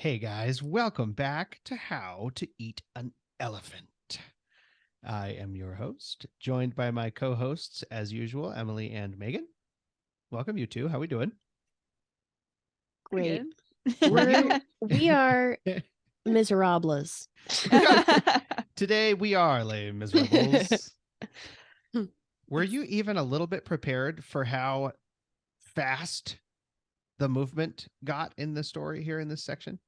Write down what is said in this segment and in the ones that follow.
Hey guys, welcome back to How to Eat an Elephant. I am your host, joined by my co-hosts as usual, Emily and Megan. Welcome, you two. How we doing? Great. We are Misérables. Today we are Les Miserables. Were you even a little bit prepared for how fast the movement got in the story here in this section?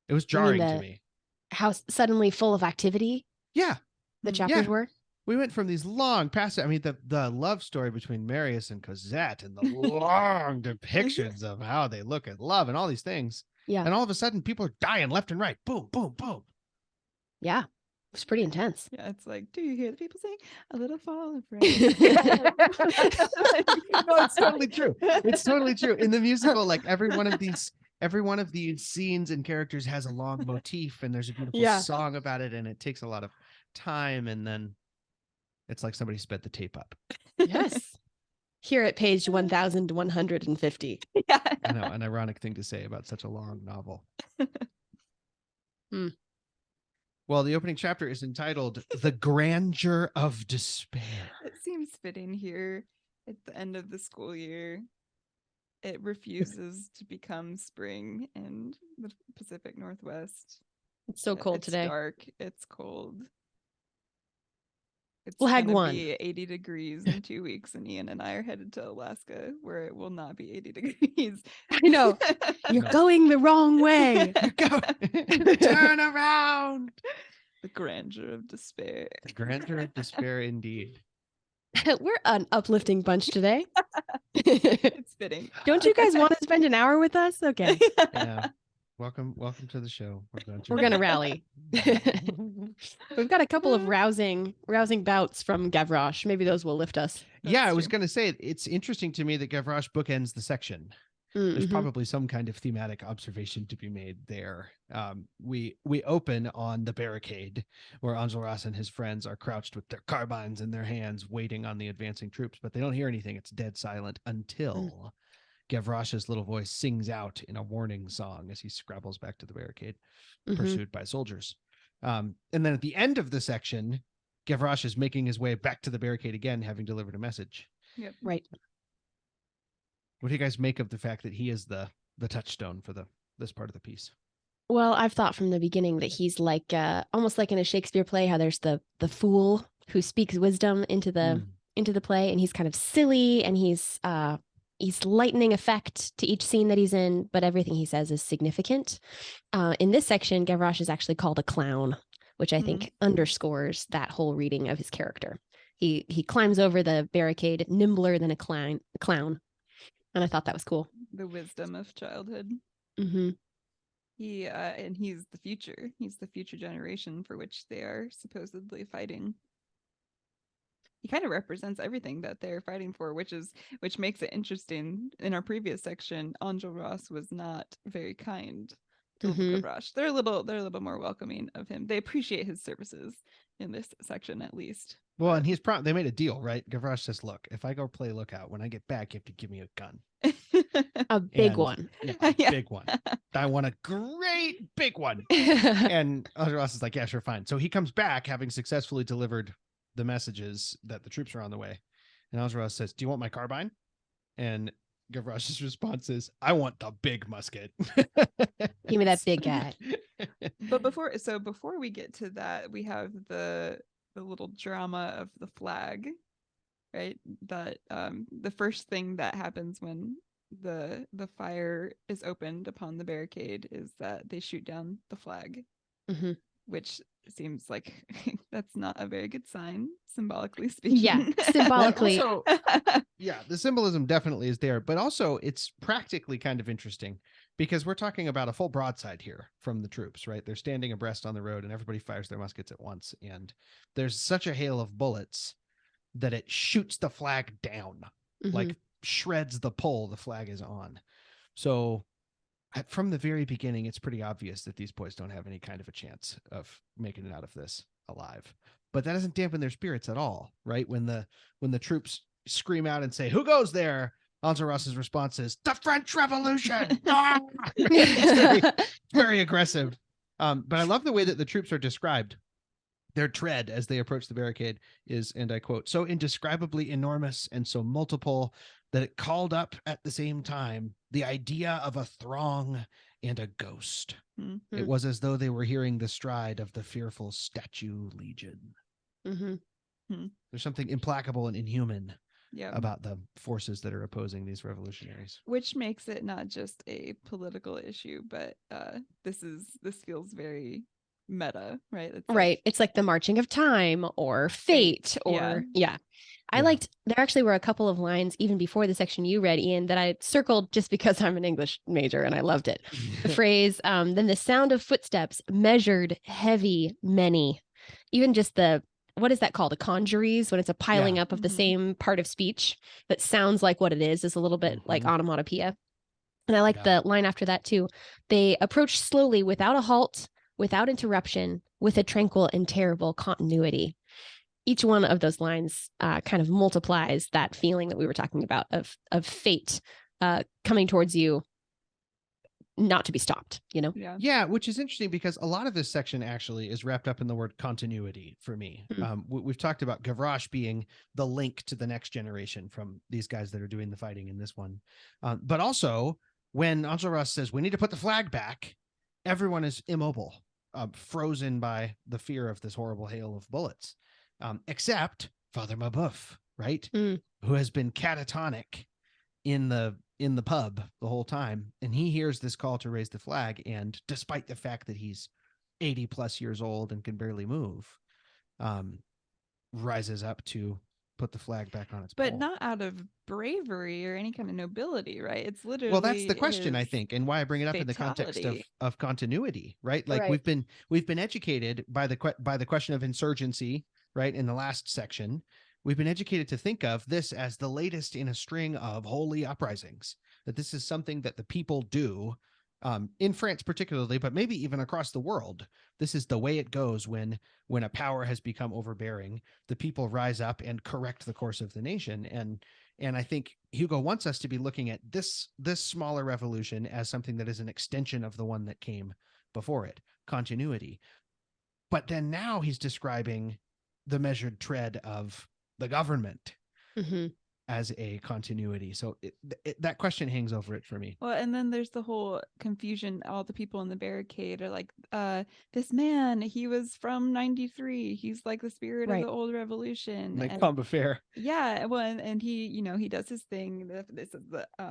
It was jarring to me. How suddenly full of activity Yeah. the chapters were. We went from these long passages. I mean, the love story between Marius and Cosette and the long depictions of how they look at love and all these things. Yeah. And all of a sudden, people are dying left and right. Boom, boom, boom. Yeah. It was pretty intense. Yeah, it's like, do you hear the people saying a little fall of rain? No, it's totally true. It's totally true. In the musical, like every one of these scenes and characters has a long motif, and there's a beautiful song about it, and it takes a lot of time, and then it's like somebody sped the tape up. Yes. Here at page 1150. Yeah. I know, an ironic thing to say about such a long novel. Well, the opening chapter is entitled The Grandeur of Despair. It seems fitting here at the end of the school year. It refuses to become spring in the Pacific Northwest. It's so cold it's today. Dark. It's cold. It's Flag gonna one. be 80 degrees in 2 weeks, and Ian and I are headed to Alaska, where it will not be 80 degrees. I know. You're going the wrong way. Turn around. The grandeur of despair. The grandeur of despair, indeed. We're an uplifting bunch today. It's fitting. Don't you guys want to spend an hour with us? Okay. Yeah. Welcome to the show. We're gonna rally. We've got a couple of rousing bouts from Gavroche. Maybe those will lift us. I was gonna say it's interesting to me that Gavroche bookends the section. There's probably some kind of thematic observation to be made there. We open on the barricade where Enjolras and his friends are crouched with their carbines in their hands, waiting on the advancing troops, but they don't hear anything. It's dead silent until Gavroche's little voice sings out in a warning song as he scrabbles back to the barricade, pursued by soldiers. And then at the end of the section, Gavroche is making his way back to the barricade again, having delivered a message. Yep. Right. What do you guys make of the fact that he is the touchstone for this part of the piece? Well, I've thought from the beginning that he's like almost like in a Shakespeare play, how there's the fool who speaks wisdom into the play, and he's kind of silly, and he's lightning effect to each scene that he's in, but everything he says is significant. In this section, Gavroche is actually called a clown, which I think underscores that whole reading of his character. He climbs over the barricade nimbler than a clown. And I thought that was cool. The wisdom of childhood. Mm-hmm. And he's the future. He's the future generation for which they are supposedly fighting. He kind of represents everything that they're fighting for, which makes it interesting. In our previous section, Enjolras was not very kind to Gavroche. They're a little more welcoming of him. They appreciate his services in this section, at least. Well, and they made a deal, right? Gavroche says, look, if I go play lookout, when I get back, you have to give me a gun. A big one. Yeah, big one. I want a great big one. And Enjolras is like, yeah, sure, fine. So he comes back having successfully delivered the messages that the troops are on the way. And Enjolras says, do you want my carbine? And Gavroche's response is, I want the big musket. Give me that big guy. But before we get to that, we have the little drama of the flag, right? That the first thing that happens when the fire is opened upon the barricade is that they shoot down the flag, which seems like that's not a very good sign, symbolically speaking. Yeah, symbolically. Also, yeah, the symbolism definitely is there, but also it's practically kind of interesting because we're talking about a full broadside here from the troops, right? They're standing abreast on the road and everybody fires their muskets at once. And there's such a hail of bullets that it shoots the flag down, like shreds the pole the flag is on. So from the very beginning, it's pretty obvious that these boys don't have any kind of a chance of making it out of this alive. But that doesn't dampen their spirits at all, right? When the troops scream out and say, "Who goes there?" Enjolras' response is, "The French Revolution!" Ah! It's very aggressive. But I love the way that the troops are described. Their tread as they approach the barricade is, and I quote, "so indescribably enormous and so multiple that it called up at the same time the idea of a throng and a ghost. Mm-hmm. It was as though they were hearing the stride of the fearful statue legion." Mm-hmm. There's something implacable and inhuman Yeah. about the forces that are opposing these revolutionaries. Which makes it not just a political issue, but this feels very meta, right? It's Right. It's like the marching of time or fate or yeah. I liked, there actually were a couple of lines even before the section you read, Ian, that I circled just because I'm an English major and I loved it. The phrase, then the sound of footsteps, measured, heavy, many. Even just the, what is that called? A congeries, when it's a piling up of the same part of speech that sounds like what it is a little bit like onomatopoeia. And I like the line after that too. They approach slowly without a halt, without interruption, with a tranquil and terrible continuity. Each one of those lines kind of multiplies that feeling that we were talking about of fate coming towards you, not to be stopped, you know? Yeah, which is interesting because a lot of this section actually is wrapped up in the word continuity for me. We've talked about Gavroche being the link to the next generation from these guys that are doing the fighting in this one. But also, when Enjolras says, "we need to put the flag back," everyone is immobile, frozen by the fear of this horrible hail of bullets, except Father Mabeuf, right? Who has been catatonic in the pub the whole time, and he hears this call to raise the flag, and despite the fact that he's 80 plus years old and can barely move, rises up to put the flag back on its pole. But not out of bravery or any kind of nobility, right? It's literally, well, that's the question, I think, and why I bring it up in the context of continuity, right? Like we've been educated by the question of insurgency, right? In the last section, we've been educated to think of this as the latest in a string of holy uprisings, that this is something that the people do, in France particularly, but maybe even across the world. This is the way it goes when a power has become overbearing. The people rise up and correct the course of the nation. And I think Hugo wants us to be looking at this smaller revolution as something that is an extension of the one that came before it, continuity. But then now he's describing the measured tread of the government as a continuity. So that question hangs over it for me. Well, and then there's the whole confusion. All the people in the barricade are like, this man, he was from 93. He's like the spirit of the old revolution. Like Combeferre. Yeah. Well, and he, he does his thing. This is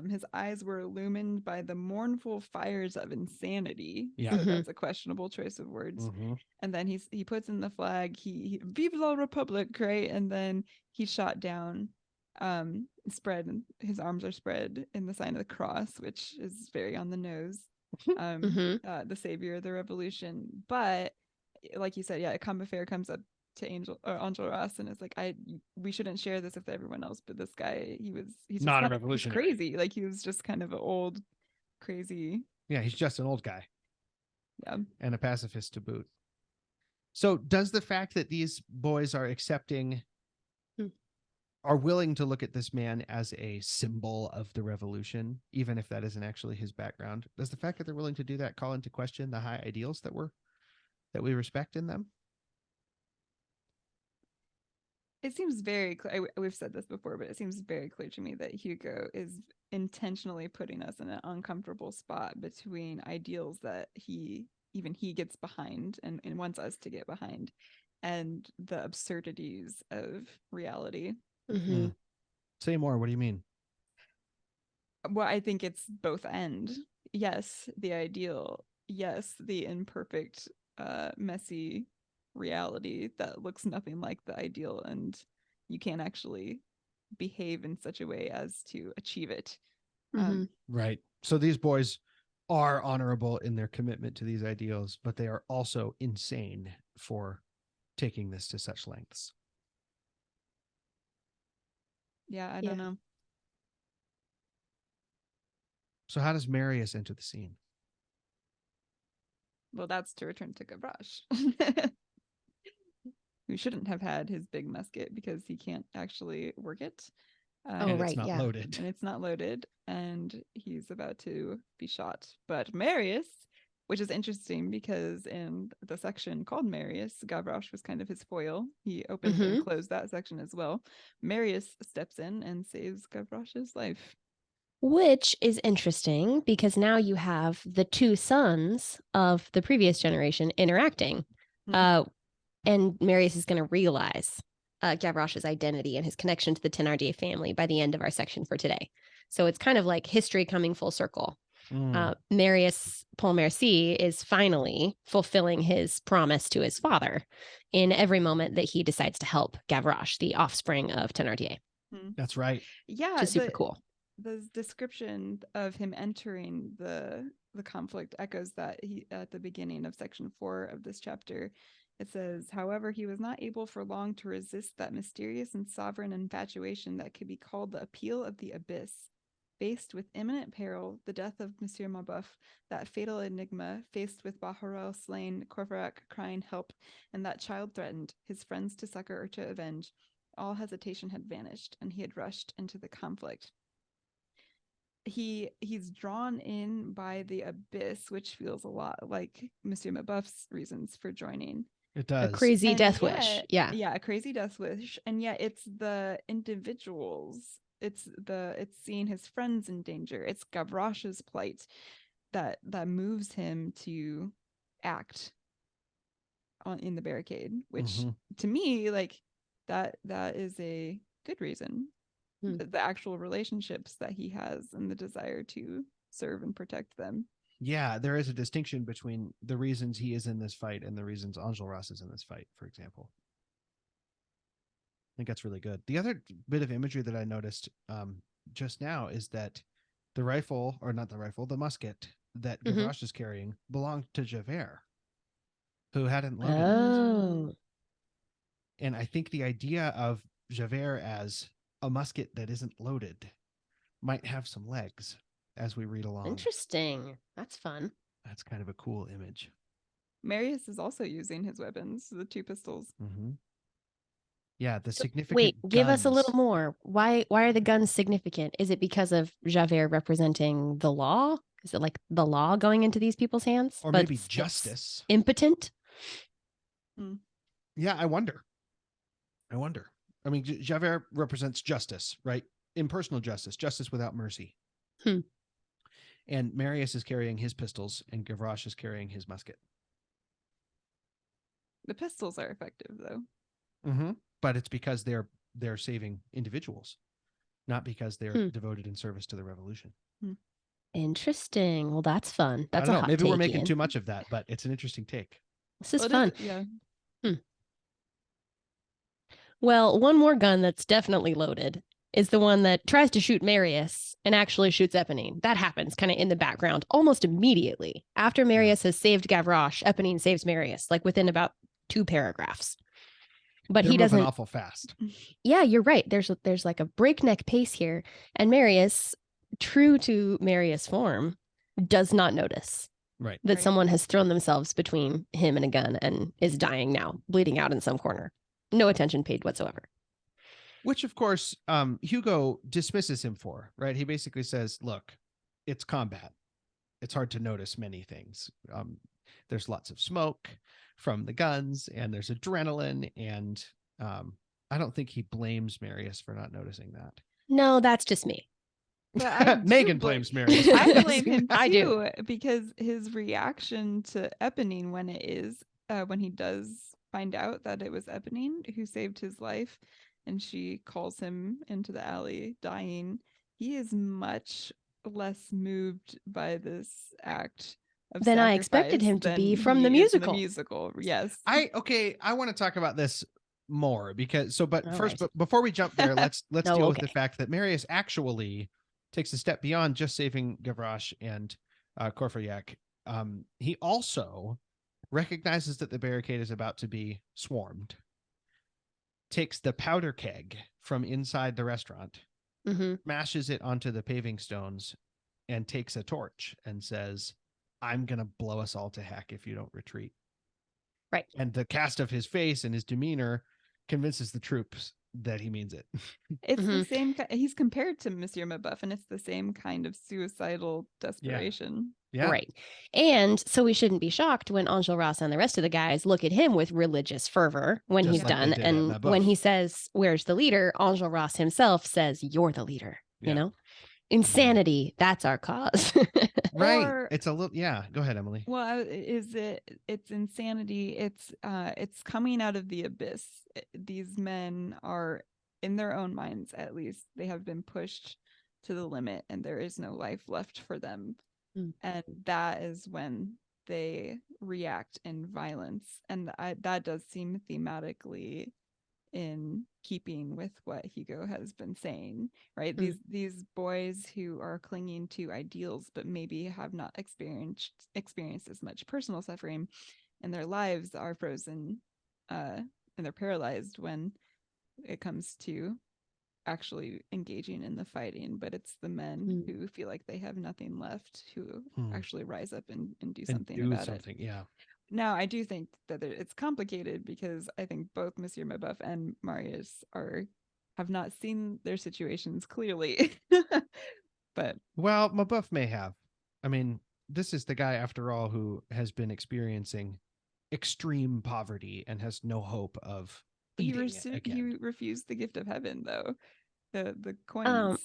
his eyes were illumined by the mournful fires of insanity. Yeah. So that's a questionable choice of words. And then he puts in the flag, he Vive la Republique, right? And then he's shot down. His arms are spread in the sign of the cross, which is very on the nose. The savior of the revolution. But like you said, Combeferre comes up to Enjolras and is like, we shouldn't share this with everyone else, but this guy, he's not a revolutionary. He's crazy. Like he was just kind of an old crazy. Yeah, he's just an old guy. Yeah. And a pacifist to boot. So does the fact that these boys are are willing to look at this man as a symbol of the revolution, even if that isn't actually his background, does the fact that they're willing to do that call into question the high ideals that we respect in them? It seems very clear. We've said this before, but it seems very clear to me that Hugo is intentionally putting us in an uncomfortable spot between ideals that he gets behind and wants us to get behind, and the absurdities of reality. Say more. What do you mean? Well, I think it's both end. Yes, the ideal. Yes, the imperfect, messy reality that looks nothing like the ideal, and you can't actually behave in such a way as to achieve it. Right. So these boys are honorable in their commitment to these ideals, but they are also insane for taking this to such lengths. Yeah, I don't know. So how does Marius enter the scene? Well, that's to return to Gavroche, who shouldn't have had his big musket because he can't actually work it. And right, it's not yeah. loaded. And it's not loaded, and he's about to be shot. But Marius, which is interesting because in the section called Marius, Gavroche was kind of his foil. He opened and closed that section as well. Marius steps in and saves Gavroche's life. Which is interesting because now you have the two sons of the previous generation interacting. And Marius is going to realize Gavroche's identity and his connection to the Thénardier family by the end of our section for today. So it's kind of like history coming full circle. Marius Pontmercy is finally fulfilling his promise to his father in every moment that he decides to help Gavroche, the offspring of Thénardier. That's right. Yeah, which is super cool. The description of him entering the conflict echoes that he at the beginning of section 4 of this chapter. It says, however, he was not able for long to resist that mysterious and sovereign infatuation that could be called the appeal of the abyss. Faced with imminent peril, the death of Monsieur Mabeuf, that fatal enigma, faced with Bahorel slain, Courfeyrac crying help, and that child threatened, his friends to succor or to avenge, all hesitation had vanished, and he had rushed into the conflict. He's drawn in by the abyss, which feels a lot like Monsieur Mabeuf's reasons for joining. It does. A crazy death wish. Yeah. Yeah, a crazy death wish. And yet it's the individuals. It's seeing his friends in danger. It's Gavroche's plight that moves him to act in the barricade, which to me, like that is a good reason. The actual relationships that he has and the desire to serve and protect them. Yeah, there is a distinction between the reasons he is in this fight and the reasons Enjolras is in this fight, for example. I think that's really good. The other bit of imagery that I noticed just now is that the rifle, or not the rifle, the musket that Gavroche is carrying belonged to Javert, who hadn't loaded it. And I think the idea of Javert as a musket that isn't loaded might have some legs as we read along. Interesting. That's fun. That's kind of a cool image. Marius is also using his weapons, the two pistols. Yeah, the significant Wait, give guns. us a little more. Why are the guns significant? Is it because of Javert representing the law? Is it like the law going into these people's hands? Or maybe justice. Impotent? Yeah, I wonder. I mean, Javert represents justice, right? Impersonal justice, justice without mercy. And Marius is carrying his pistols and Gavroche is carrying his musket. The pistols are effective, though. But it's because they're saving individuals, not because they're devoted in service to the revolution. Interesting. Well, that's fun. That's a hot maybe take, we're making Ian. too much of that, but it's an interesting take. This is fun. Yeah. Well, one more gun that's definitely loaded is the one that tries to shoot Marius and actually shoots Eponine. That happens kind of in the background almost immediately. After Marius has saved Gavroche, Eponine saves Marius, like within about 2 paragraphs. But he doesn't awful fast. Yeah, you're right. There's like a breakneck pace here. And Marius, true to Marius form, does not notice that someone has thrown themselves between him and a gun and is dying now, bleeding out in some corner. No attention paid whatsoever. Which, of course, Hugo dismisses him for, right? He basically says, look, it's combat. It's hard to notice many things. There's lots of smoke from the guns and there's adrenaline. And I don't think he blames Marius for not noticing that. No, that's just me. But Megan blames Marius. I blame him too, I do. because his reaction to Eponine when he does find out that it was Eponine who saved his life and she calls him into the alley dying, he is much less moved by this act of than I expected him to be from the musical. Yes. I want to talk about this more because but before we jump there, let's deal with the fact that Marius actually takes a step beyond just saving Gavroche and Courfeyrac. He also recognizes that the barricade is about to be swarmed, takes the powder keg from inside the restaurant, mashes it onto the paving stones, and takes a torch and says, I'm going to blow us all to heck if you don't retreat. Right. And the cast of his face and his demeanor convinces the troops that he means it. It's the same. He's compared to Monsieur Mabeuf, and it's the same kind of suicidal desperation. Yeah. Right. And so we shouldn't be shocked when Enjolras and the rest of the guys look at him with religious fervor when Just he's like they done. did at And Mabeuf. when he says, "Where's the leader?" Enjolras himself says, "You're the leader." Yeah. You know, insanity. That's our cause. Right. Or- It's a little. Yeah. Go ahead, Emily. Well, it's insanity. It's coming out of the abyss. These men are, in their own minds at least, they have been pushed to the limit, and there is no life left for them. And that is when they react in violence, and that does seem thematically in keeping with what Hugo has been saying, right? These boys who are clinging to ideals but maybe have not experienced as much personal suffering, and their lives are frozen and they're paralyzed when it comes to actually engaging in the fighting. But it's the men who feel like they have nothing left who actually rise up and do something about it. Yeah. Now, I do think that it's complicated because I think both Monsieur Mabeuf and Marius have not seen their situations clearly. But Well, Mabeuf may have. I mean, this is the guy, after all, who has been experiencing extreme poverty and has no hope of he eating it again. refused the gift of heaven, though. The coins.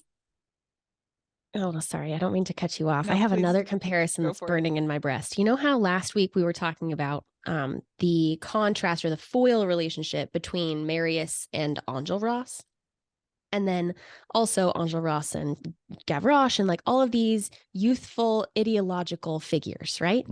Oh, sorry. I don't mean to cut you off. No, I have please, another comparison go that's for it. burning in my breast. You know how last week we were talking about the contrast or the foil relationship between Marius and Enjolras? And then also Enjolras and Gavroche and like all of these youthful ideological figures, right?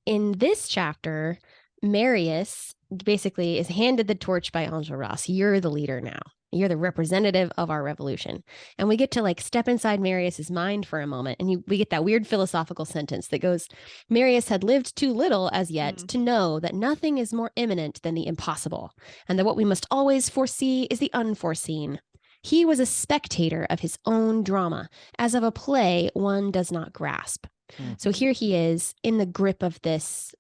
In this chapter, Marius basically is handed the torch by Enjolras. You're the leader now. You're the representative of our revolution. And we get to like step inside Marius's mind for a moment. And we get that weird philosophical sentence that goes, Marius had lived too little as yet to know that nothing is more imminent than the impossible, and that what we must always foresee is the unforeseen. He was a spectator of his own drama, as of a play one does not grasp. So here he is in the grip of this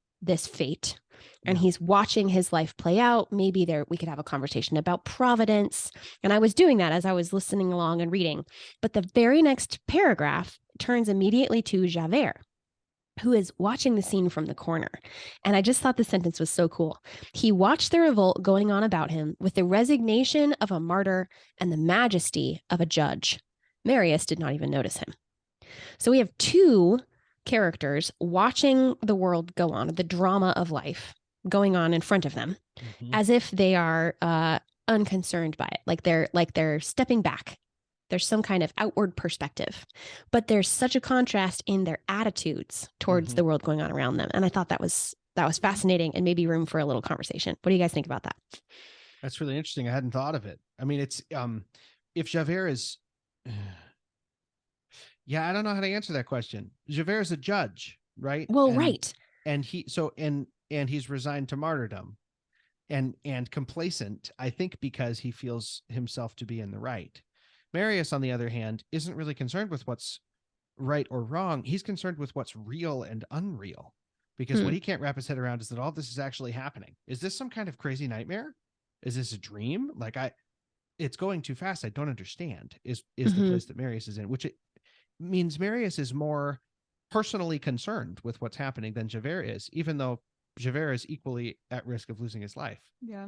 fate, and he's watching his life play out. Maybe we could have a conversation about providence. And I was doing that as I was listening along and reading. But the very next paragraph turns immediately to Javert, who is watching the scene from the corner. And I just thought the sentence was so cool. He watched the revolt going on about him with the resignation of a martyr and the majesty of a judge. Marius did not even notice him. So we have two characters watching the world go on, the drama of life going on in front of them, as if they are unconcerned by it, like they're stepping back. There's some kind of outward perspective, but there's such a contrast in their attitudes towards the world going on around them. And I thought that was fascinating and maybe room for a little conversation. What do you guys think about that? That's really interesting. I hadn't thought of it. I mean, it's if Javert is yeah, I don't know how to answer that question. Javert is a judge, right? Well, right. And he's resigned to martyrdom and complacent, I think, because he feels himself to be in the right. Marius, on the other hand, isn't really concerned with what's right or wrong. He's concerned with what's real and unreal, because what he can't wrap his head around is that all this is actually happening. Is this some kind of crazy nightmare? Is this a dream? Like it's going too fast. I don't understand is the place that Marius is in, which it means Marius is more personally concerned with what's happening than Javert is, even though Javert is equally at risk of losing his life. Yeah.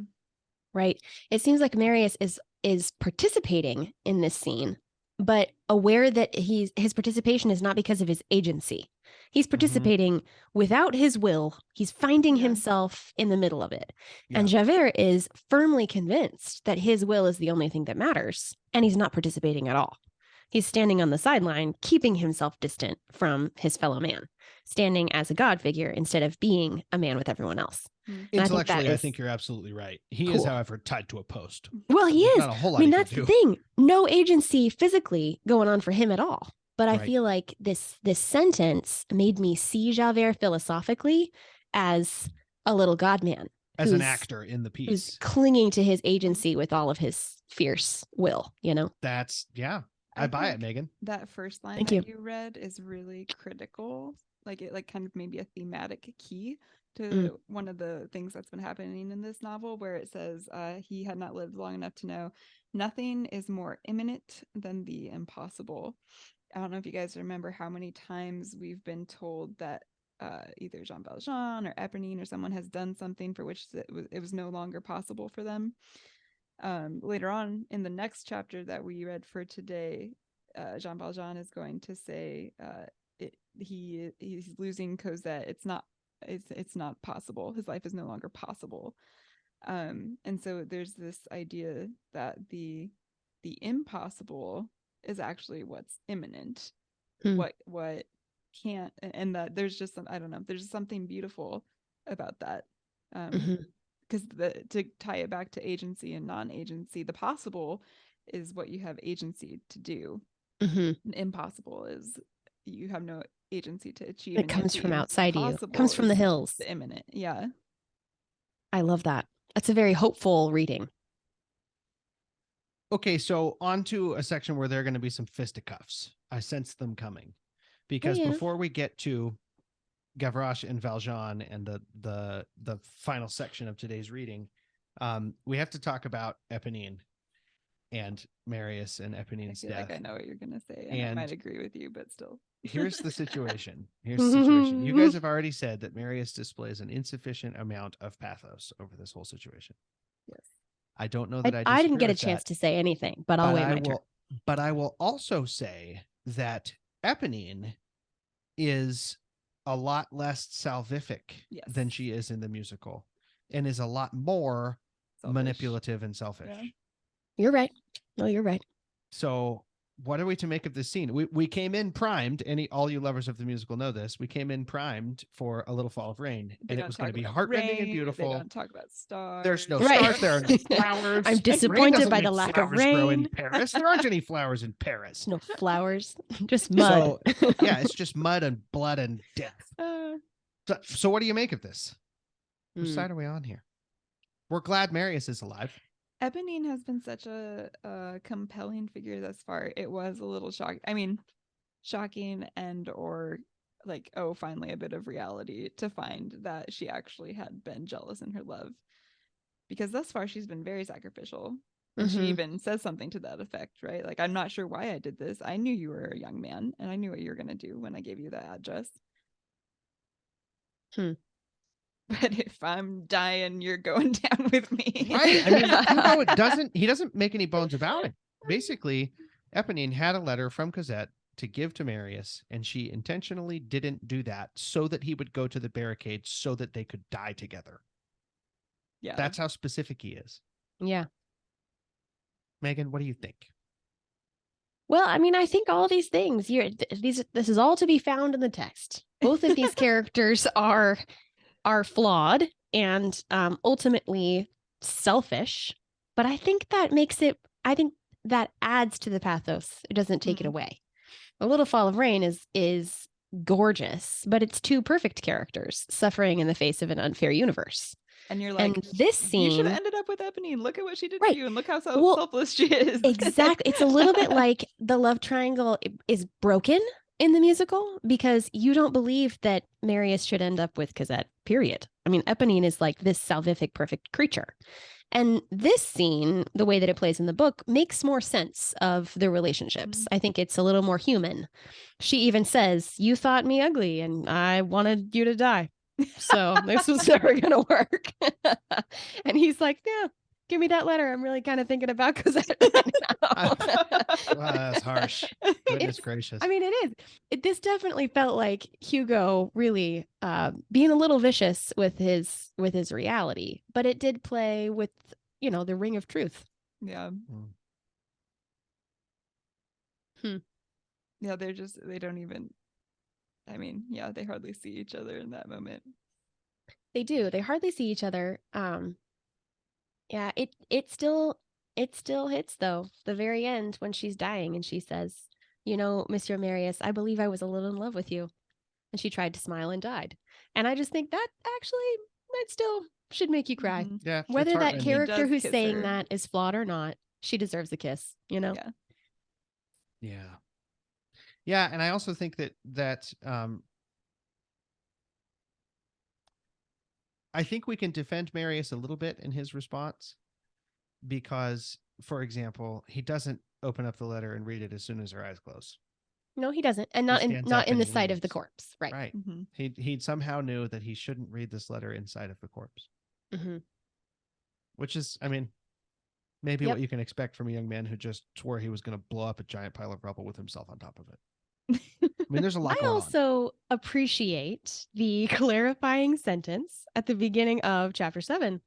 Right. It seems like Marius is participating in this scene, but aware that his participation is not because of his agency. He's participating without his will. He's finding himself in the middle of it. Yeah. And Javert is firmly convinced that his will is the only thing that matters, and he's not participating at all. He's standing on the sideline, keeping himself distant from his fellow man, standing as a God figure instead of being a man with everyone else. Intellectually, I think you're absolutely right. He is, however, tied to a post. Well, he is. Not a whole lot. I mean, that's the thing. No agency physically going on for him at all. But I feel like this sentence made me see Javert philosophically as a little God man. As an actor in the piece. Who's clinging to his agency with all of his fierce will, you know? That's, I buy it, Megan. That first line you read is really critical like it like kind of maybe a thematic key to one of the things that's been happening in this novel, where it says he had not lived long enough to know nothing is more imminent than the impossible. I don't know if you guys remember how many times we've been told that either Jean Valjean or Eponine or someone has done something for which it was no longer possible for them. Later on in the next chapter that we read for today, Jean Valjean is going to say he's losing Cosette. It's not possible. His life is no longer possible. And so there's this idea that the impossible is actually what's imminent, what can't, and that there's just some, I don't know, there's something beautiful about that. Because to tie it back to agency and non-agency, the possible is what you have agency to do. The impossible is you have no agency to achieve. It comes from outside you. It comes from the hills. The imminent. Yeah. I love that. That's a very hopeful reading. Okay, so on to a section where there are going to be some fisticuffs. I sense them coming. Because before we get to Gavroche and Valjean and the final section of today's reading, we have to talk about Eponine and Marius and Eponine's death. Like I know what you're going to say, and I might agree with you, but still. Here's the situation. You guys have already said that Marius displays an insufficient amount of pathos over this whole situation. Yes. I don't know that I didn't get a chance to say anything, but I'll wait my turn. But I will also say that Eponine is a lot less salvific than she is in the musical, and is a lot more manipulative and selfish. Yeah. You're right. No, you're right. So what are we to make of this scene? We came in primed, all you lovers of the musical know this. We came in primed for A Little Fall of Rain, and it was going to be heartrending and beautiful. They don't talk about stars. There's no stars. There are no flowers. I'm disappointed by the lack of rain. Grow in Paris. There aren't any flowers in Paris. No flowers, just mud. So, yeah, it's just mud and blood and death. So what do you make of this? Which side are we on here? We're glad Marius is alive. Eponine has been such a compelling figure thus far. It was a little shocking. I mean, shocking and or like, oh, finally a bit of reality to find that she actually had been jealous in her love. Because thus far she's been very sacrificial. And she even says something to that effect, right? Like, I'm not sure why I did this. I knew you were a young man, and I knew what you were going to do when I gave you the address. But if I'm dying, you're going down with me. Right. I mean, he doesn't make any bones about it. Basically, Eponine had a letter from Cosette to give to Marius, and she intentionally didn't do that so that he would go to the barricades so that they could die together. Yeah. That's how specific he is. Yeah. Megan, what do you think? Well, I mean, I think all these things, this is all to be found in the text. Both of these characters are flawed and ultimately selfish, but I think that that adds to the pathos. It doesn't take it away. A Little Fall of Rain is gorgeous, but it's two perfect characters suffering in the face of an unfair universe. And you're like, and this scene, you should have ended up with Eponine. Look at what she did to you, and look how selfless she is. Exactly. It's a little bit like the love triangle is broken in the musical because you don't believe that Marius should end up with Cosette, period. I mean, Eponine is like this salvific, perfect creature. And this scene, the way that it plays in the book, makes more sense of the relationships. I think it's a little more human. She even says, you thought me ugly and I wanted you to die. So this was never going to work. And he's like, yeah, give me that letter. I'm really kind of thinking about Cosette right now. Wow, that's harsh. Goodness gracious. I mean, it is. This definitely felt like Hugo really being a little vicious with his reality, but it did play with, the ring of truth. Yeah. Yeah, they don't even, I mean, yeah, they hardly see each other in that moment. They do. They hardly see each other. Yeah, it still hits though. The very end when she's dying and she says, Monsieur Marius, I believe I was a little in love with you. And she tried to smile and died. And I just think that still should make you cry. Yeah. Whether that character who's saying that is flawed or not, she deserves a kiss, Yeah. Yeah. Yeah. And I also think that I think we can defend Marius a little bit in his response because, for example, he doesn't open up the letter and read it as soon as her eyes close. No, he doesn't, and He not stands in up and the he sight of the leaves. corpse, right? Right. Mhm. He somehow knew that he shouldn't read this letter inside of the corpse, which is, I mean, maybe what you can expect from a young man who just swore he was going to blow up a giant pile of rubble with himself on top of it. I mean, there's a lot I going on. also appreciate the clarifying sentence at the beginning of chapter 7.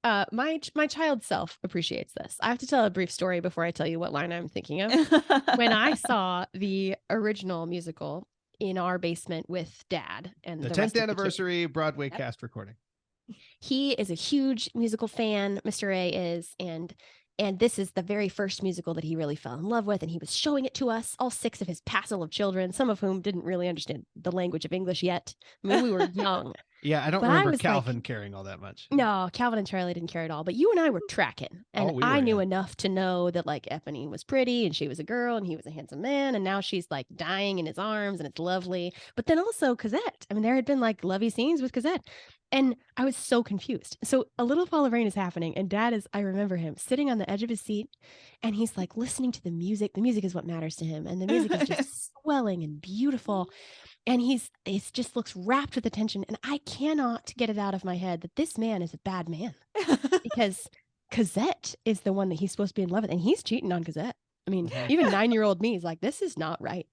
My child self appreciates this. I have to tell a brief story before I tell you what line I'm thinking of. When I saw the original musical in our basement with Dad and The the 10th rest of the anniversary Broadway cast recording. he is a huge musical fan, Mr. A is, and this is the very first musical that he really fell in love with, and he was showing it to us, all 6 of his passel of children, some of whom didn't really understand the language of English yet. I mean, we were young. Yeah, I don't remember Calvin caring all that much. No, Calvin and Charlie didn't care at all, but you and I were tracking, and I knew enough to know that like Eponine was pretty, and she was a girl, and he was a handsome man, and now she's like dying in his arms, and it's lovely. But then also Cosette. I mean, there had been like lovey scenes with Cosette. And I was so confused. So A Little Fall of Rain is happening. And Dad is, I remember him sitting on the edge of his seat. And he's like listening to the music. The music is what matters to him. And the music is just swelling and beautiful. And it just looks wrapped with attention. And I cannot get it out of my head that this man is a bad man. Because Cosette is the one that he's supposed to be in love with. And he's cheating on Cosette. I mean, even 9-year-old me is like, this is not right.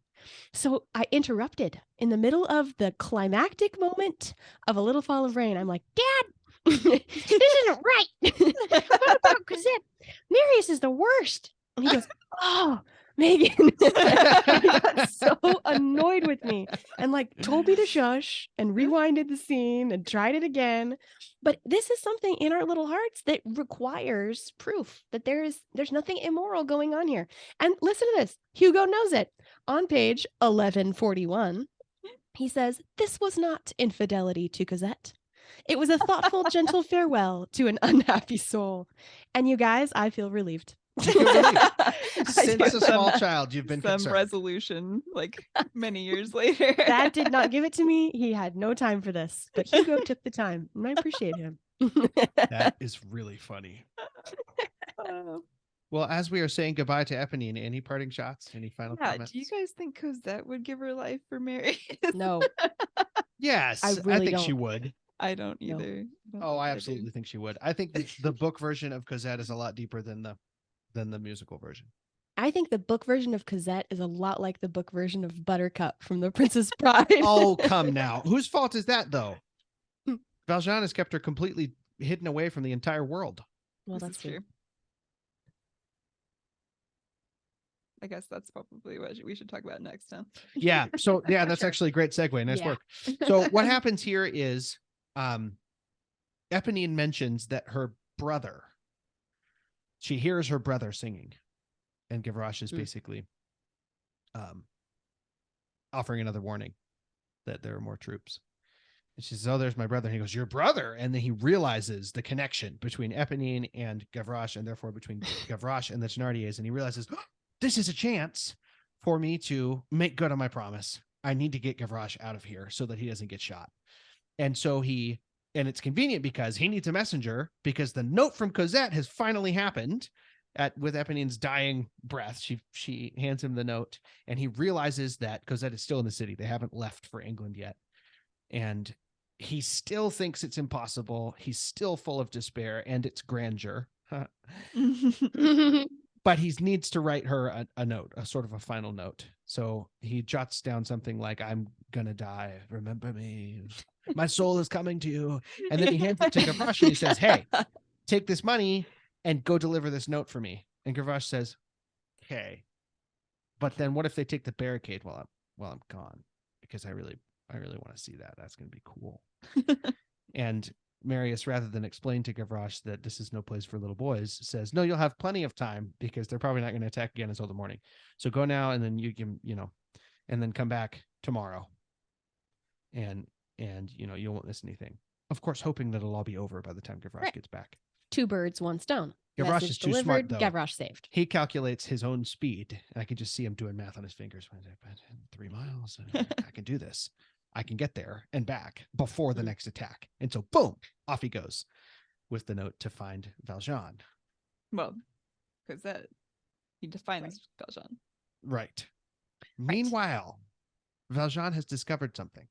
So I interrupted in the middle of the climactic moment of A Little Fall of Rain. I'm like, Dad, this isn't right. What about Cosette? Marius is the worst. And he goes, oh, Megan. He got so annoyed with me and like told me to shush and rewinded the scene and tried it again. But this is something in our little hearts that requires proof that there's nothing immoral going on here. And listen to this. Hugo knows it. On page 1141, he says, this was not infidelity to Cosette. It was a thoughtful, gentle farewell to an unhappy soul. And you guys, I feel relieved. Since a small child, you've been concerned. Resolution like many years later. Dad did not give it to me. He had no time for this, but Hugo took the time, and I appreciate him. That is really funny. Well, as we are saying goodbye to Eponine, any parting shots? Any final comments? Do you guys think Cosette would give her life for Marius? No. Yes, I think she would. I don't either. No. I absolutely think she would. I think the book version of Cosette is a lot deeper than the musical version. I think the book version of Cosette is a lot like the book version of Buttercup from The Princess Bride. Oh, come now. Whose fault is that, though? Valjean has kept her completely hidden away from the entire world. Well, that's true. I guess that's probably what we should talk about next, huh? Yeah. So, yeah, that's actually a great segue. Nice work. So what happens here is Eponine mentions that her brother, she hears her brother singing, and Gavroche is basically offering another warning that there are more troops. And she says, oh, there's my brother. And he goes, your brother? And then he realizes the connection between Eponine and Gavroche, and therefore between Gavroche and the Thénardiers. And he realizes, oh, this is a chance for me to make good on my promise. I need to get Gavroche out of here so that he doesn't get shot. And so and it's convenient because he needs a messenger, because the note from Cosette has finally happened with Eponine's dying breath. She hands him the note, and he realizes that Cosette is still in the city. They haven't left for England yet. And he still thinks it's impossible. He's still full of despair and its grandeur. But he needs to write her a note, a sort of a final note. So he jots down something like, I'm going to die. Remember me. My soul is coming to you. And then he hands it to Gavroche and he says, hey, take this money and go deliver this note for me. And Gavroche says, okay. But then what if they take the barricade while I'm gone? Because I really want to see that. That's going to be cool. And Marius, rather than explain to Gavroche that this is no place for little boys, says, no, you'll have plenty of time because they're probably not going to attack again until the morning. So go now, and then you can, and then come back tomorrow. And you won't miss anything. Of course, hoping that it'll all be over by the time Gavroche gets back. 2 birds, 1 stone. Gavroche is too smart, though. Gavroche saved. He calculates his own speed, and I can just see him doing math on his fingers. 3 miles. I can do this. I can get there and back before the next attack. And so boom, off he goes with the note to find Valjean. Well, because that he defines Valjean. Right. Meanwhile, Valjean has discovered something.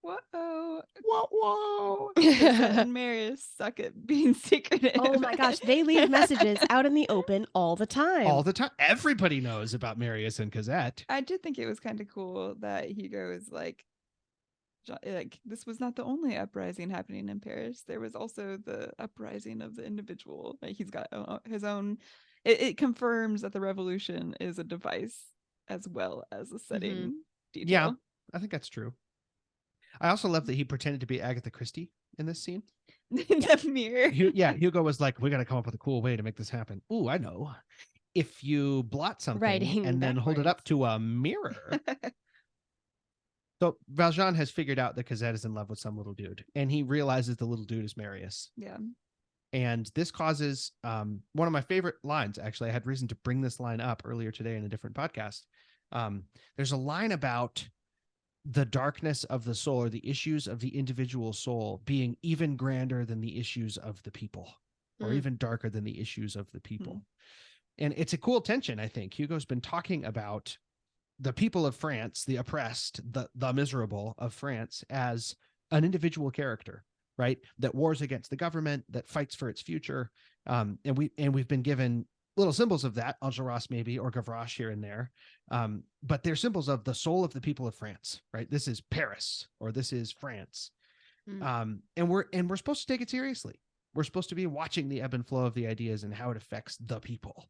Whoa. Whoa. And Marius suck at being secretive. Oh my gosh, they leave messages out in the open all the time. All the time. Everybody knows about Marius and Cosette. I did think it was kind of cool that Hugo is like, this was not the only uprising happening in Paris. There was also the uprising of the individual. Like, he's got his own. It confirms that the revolution is a device as well as a setting detail. Yeah, I think that's true. I also love that he pretended to be Agatha Christie in this scene. The mirror. Hugo was like, we got to come up with a cool way to make this happen. Ooh, I know. If you blot something Writing and then hold it up to a mirror. So Valjean has figured out that Cosette is in love with some little dude, and he realizes the little dude is Marius. Yeah. And this causes one of my favorite lines. Actually, I had reason to bring this line up earlier today in a different podcast. There's a line about the darkness of the soul, or the issues of the individual soul, being even grander than the issues of the people, or even darker than the issues of the people. And it's a cool tension, I think. Hugo's been talking about the people of France, the oppressed, the miserable of France, as an individual character, right? That wars against the government, that fights for its future. And we've been given little symbols of that, Enjolras maybe, or Gavroche here and there. But they're symbols of the soul of the people of France, right? This is Paris, or this is France. And we're supposed to take it seriously. We're supposed to be watching the ebb and flow of the ideas and how it affects the people.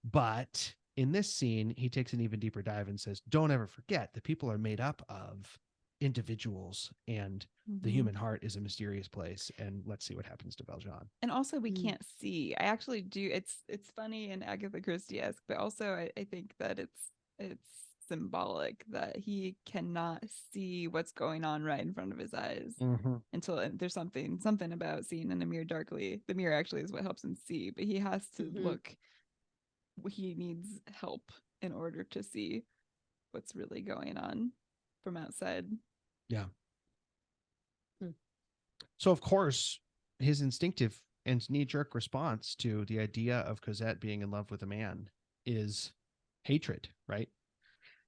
But in this scene, he takes an even deeper dive and says, don't ever forget the people are made up of individuals, and the human heart is a mysterious place. And let's see what happens to Valjean. And also, we can't see. I actually do. It's funny and Agatha Christie-esque, but also I think that it's symbolic that he cannot see what's going on right in front of his eyes until there's something about seeing in a mirror darkly. The mirror actually is what helps him see, but he has to look. He needs help in order to see what's really going on from outside. Yeah. So, of course, his instinctive and knee-jerk response to the idea of Cosette being in love with a man is hatred, right?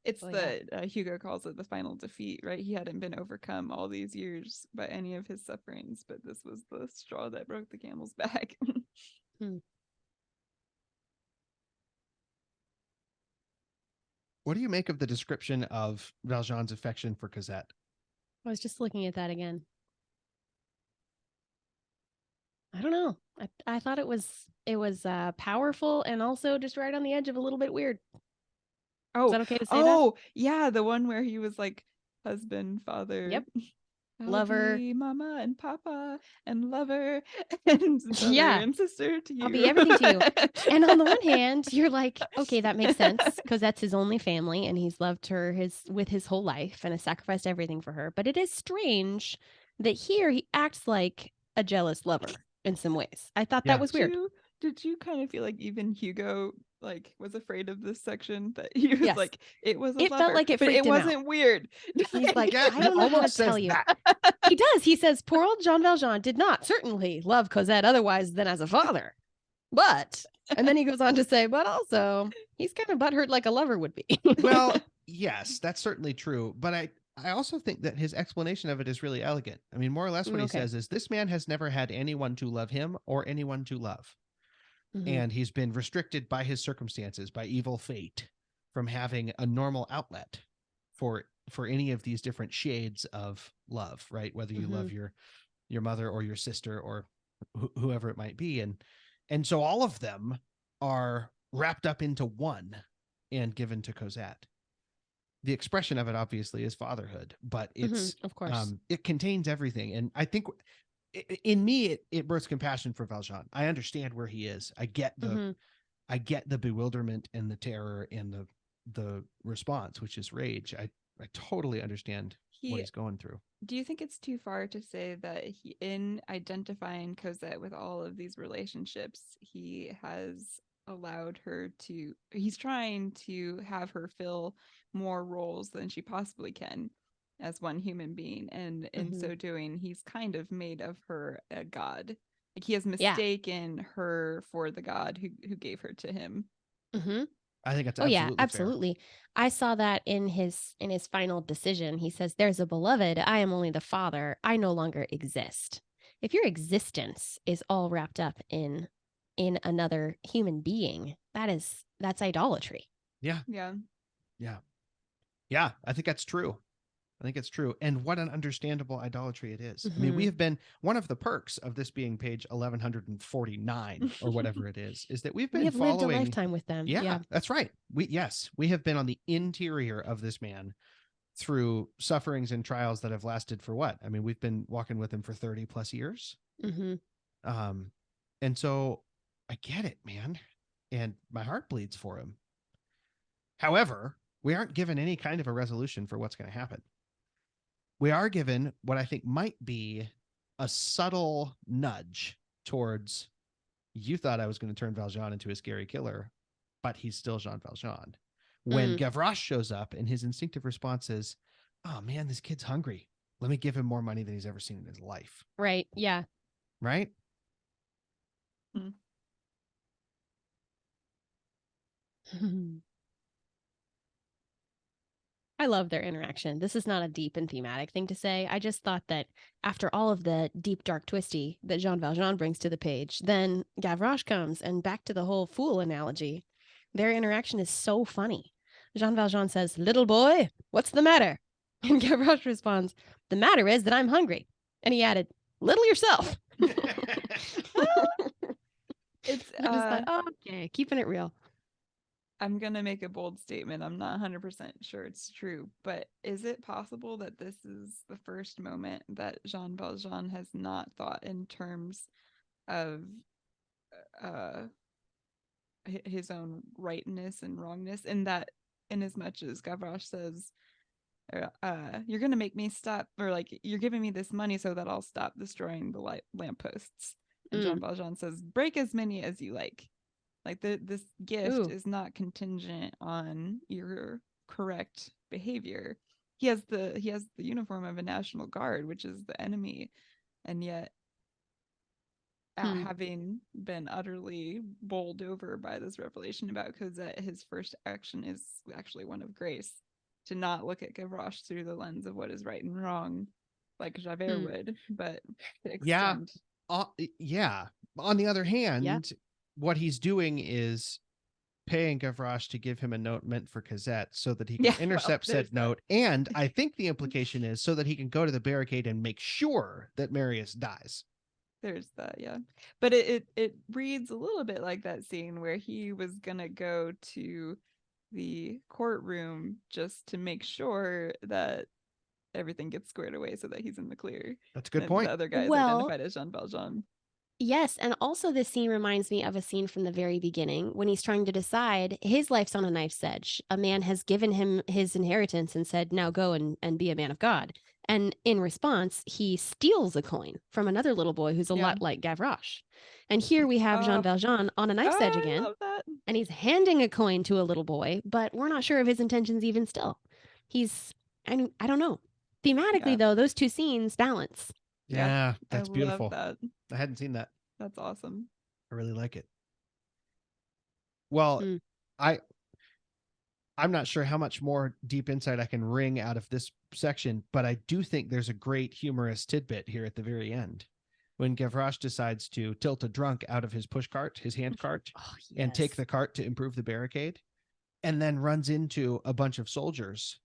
It's Hugo calls it the final defeat, right? He hadn't been overcome all these years by any of his sufferings, but this was the straw that broke the camel's back. What do you make of the description of Valjean's affection for Cosette? I was just looking at that again. I don't know. I thought it was powerful and also just right on the edge of a little bit weird. Oh, is that okay to say that? Yeah, the one where he was like husband, father. Yep. Lover, mama and papa and lover and brother and sister to you. I'll be everything to you. And on the one hand, you're like, okay, that makes sense because that's his only family and he's loved her with his whole life and has sacrificed everything for her. But it is strange that here he acts like a jealous lover in some ways. I thought that was weird. Did you kind of feel like even Hugo was afraid of this section, that he was like, it was a lover, felt like it but freaked it him wasn't out. weird. He's like, I don't know how to tell you. He does. He says, poor old Jean Valjean did not certainly love Cosette otherwise than as a father. But, and then he goes on to say, but also he's kind of butthurt like a lover would be. Well, yes, that's certainly true. But I also think that his explanation of it is really elegant. I mean, more or less what he says is this man has never had anyone to love him or anyone to love. And he's been restricted by his circumstances, by evil fate, from having a normal outlet for any of these different shades of love, right? Whether you love your mother or your sister or whoever it might be. And so all of them are wrapped up into one and given to Cosette. The expression of it obviously is fatherhood, but it's of course it contains everything. And I think in me, it births compassion for Valjean. I understand where he is. I get the bewilderment and the terror and the response, which is rage. I totally understand what he's going through. Do you think it's too far to say that in identifying Cosette with all of these relationships, he has allowed her to, he's trying to have her fill more roles than she possibly can? as one human being, and in so doing, he's kind of made of her a god. Like he has mistaken her for the god who gave her to him. Mm-hmm. I think that's absolutely. I saw that in his final decision. He says, "There's a beloved. I am only the father. I no longer exist." If your existence is all wrapped up in another human being, that's idolatry. Yeah. Yeah. Yeah. Yeah. I think that's true. I think it's true. And what an understandable idolatry it is. I mean, we have been, one of the perks of this being page 1149 or whatever it is that we have lived a lifetime with them. Yeah, that's right. We have been on the interior of this man through sufferings and trials that have lasted for what? I mean, we've been walking with him for 30 plus years. And so I get it, man. And my heart bleeds for him. However, we aren't given any kind of a resolution for what's going to happen. We are given what I think might be a subtle nudge towards, you thought I was going to turn Valjean into a scary killer, but he's still Jean Valjean. When Gavroche shows up and his instinctive response is, oh man, this kid's hungry. Let me give him more money than he's ever seen in his life. Right. Yeah. Right? I love their interaction. This is not a deep and thematic thing to say. I just thought that after all of the deep, dark, twisty that Jean Valjean brings to the page, then Gavroche comes, and back to the whole fool analogy. Their interaction is so funny. Jean Valjean says, "Little boy, what's the matter?" And Gavroche responds, "The matter is that I'm hungry." And he added, "Little yourself." It's okay, keeping it real. I'm going to make a bold statement. I'm not 100% sure it's true, but is it possible that this is the first moment that Jean Valjean has not thought in terms of his own rightness and wrongness, in that, in as much as Gavroche says, you're going to make me stop, or like, you're giving me this money so that I'll stop destroying the lampposts. And Jean Valjean says, break as many as you like. Like this gift is not contingent on your correct behavior. He has the uniform of a National Guard, which is the enemy, and yet, having been utterly bowled over by this revelation about Cosette, his first action is actually one of grace, to not look at Gavroche through the lens of what is right and wrong, like Javert would, but to extend. Yeah. On the other hand, what he's doing is paying Gavroche to give him a note meant for Cosette so that he can intercept said note. And I think the implication is so that he can go to the barricade and make sure that Marius dies. There's that, yeah. But it reads a little bit like that scene where he was going to go to the courtroom just to make sure that everything gets squared away so that he's in the clear. That's a good point. The other guy is identified as Jean Valjean. Yes, and also this scene reminds me of a scene from the very beginning when he's trying to decide. His life's on a knife's edge. A man has given him his inheritance and said, now go and be a man of God. And in response, he steals a coin from another little boy who's a lot like Gavroche. And here we have Jean Valjean on a knife's edge again. And he's handing a coin to a little boy, but we're not sure of his intentions even still. I don't know. Thematically, though, those two scenes balance. Yeah, that's beautiful. That. I hadn't seen that. That's awesome. I really like it. Well, I'm not sure how much more deep insight I can wring out of this section, but I do think there's a great humorous tidbit here at the very end when Gavroche decides to tilt a drunk out of his push cart, his hand cart, and take the cart to improve the barricade, and then runs into a bunch of soldiers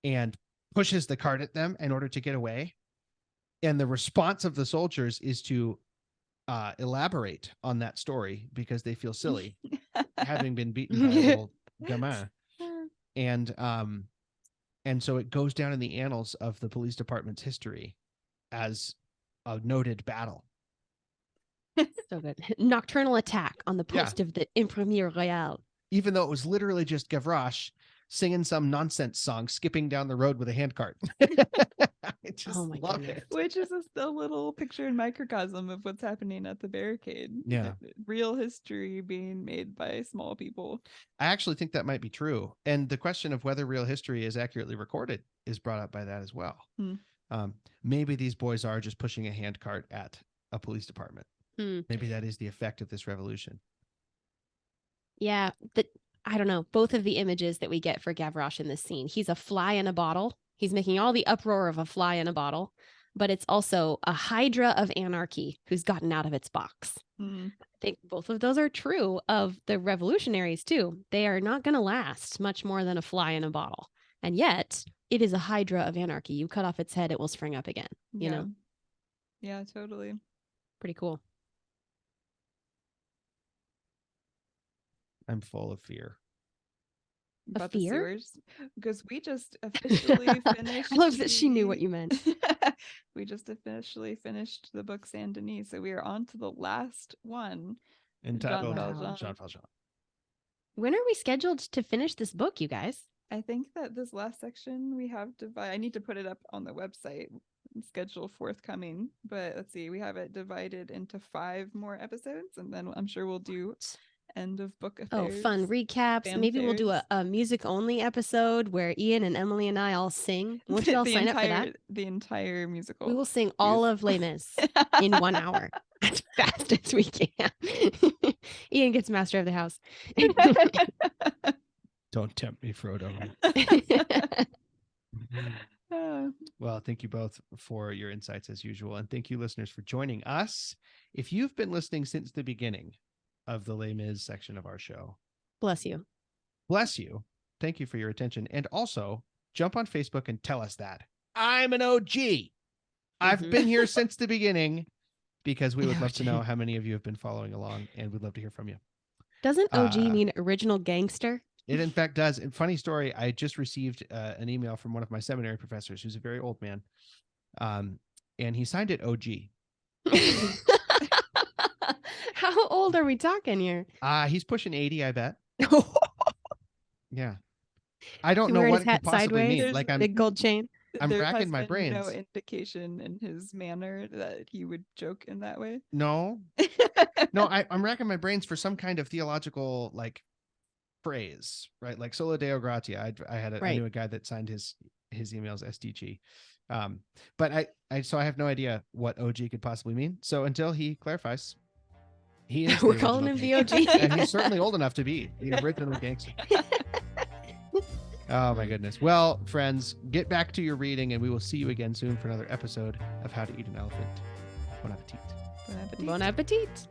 and pushes the cart at them in order to get away. And the response of the soldiers is to elaborate on that story because they feel silly having been beaten by a little gamin. And so it goes down in the annals of the police department's history as a noted battle. So good. Nocturnal attack on the post of the Imprimerie Royale. Even though it was literally just Gavroche singing some nonsense song, skipping down the road with a handcart. I just Oh my love goodness. it. Which is a little picture in microcosm of what's happening at the barricade. Yeah. Real history being made by small people. I actually think that might be true. And the question of whether real history is accurately recorded is brought up by that as well. Maybe these boys are just pushing a handcart at a police department. Maybe that is the effect of this revolution. Yeah, I don't know. Both of the images that we get for Gavroche in this scene, he's a fly in a bottle. He's making all the uproar of a fly in a bottle, but it's also a hydra of anarchy who's gotten out of its box. I think both of those are true of the revolutionaries too. They are not going to last much more than a fly in a bottle. And yet, it is a hydra of anarchy. You cut off its head, it will spring up again, you know? Yeah, totally. Pretty cool. I'm full of fear. About fear? the sewers, because we just officially finished. I love that she knew what you meant. We just officially finished the book Saint Denis, so we are on to the last one. Entitled Jean Jean Valjean. When are we scheduled to finish this book, you guys? I think that this last section we have I need to put it up on the website. Schedule forthcoming, but let's see, we have it divided into 5 more episodes, and then I'm sure we'll do end of book affairs. Oh, fun recaps. Maybe we'll do a music only episode where Ian and Emily and I all sing. Won't you all sign up for that? The entire musical. We will sing all of Les Mis in 1 hour as fast as we can. Ian gets master of the house. Don't tempt me, Frodo. Well, thank you both for your insights as usual. And thank you, listeners, for joining us. If you've been listening since the beginning of the Les Mis section of our show, bless you. Bless you. Thank you for your attention. And also jump on Facebook and tell us that. I'm an OG. I've been here since the beginning, because we would love to know how many of you have been following along, and we'd love to hear from you. Doesn't OG mean original gangster? It in fact does. And funny story, I just received an email from one of my seminary professors who's a very old man. And he signed it OG. How old are we talking here? He's pushing 80, I bet. Yeah. I don't know what it could possibly mean. Like, big gold chain. I'm racking my brains. No indication in his manner that he would joke in that way. No. No, I'm racking my brains for some kind of theological like phrase, right? Like Sola Deo Gratia. I knew a guy that signed his emails SDG. But I have no idea what OG could possibly mean. So until he clarifies, he is we're calling him the OG. And he's certainly old enough to be the original gangster. Oh my goodness. Well, friends, get back to your reading, and we will see you again soon for another episode of How to Eat an Elephant. Bon appetit. Bon appetit. Bon appetit.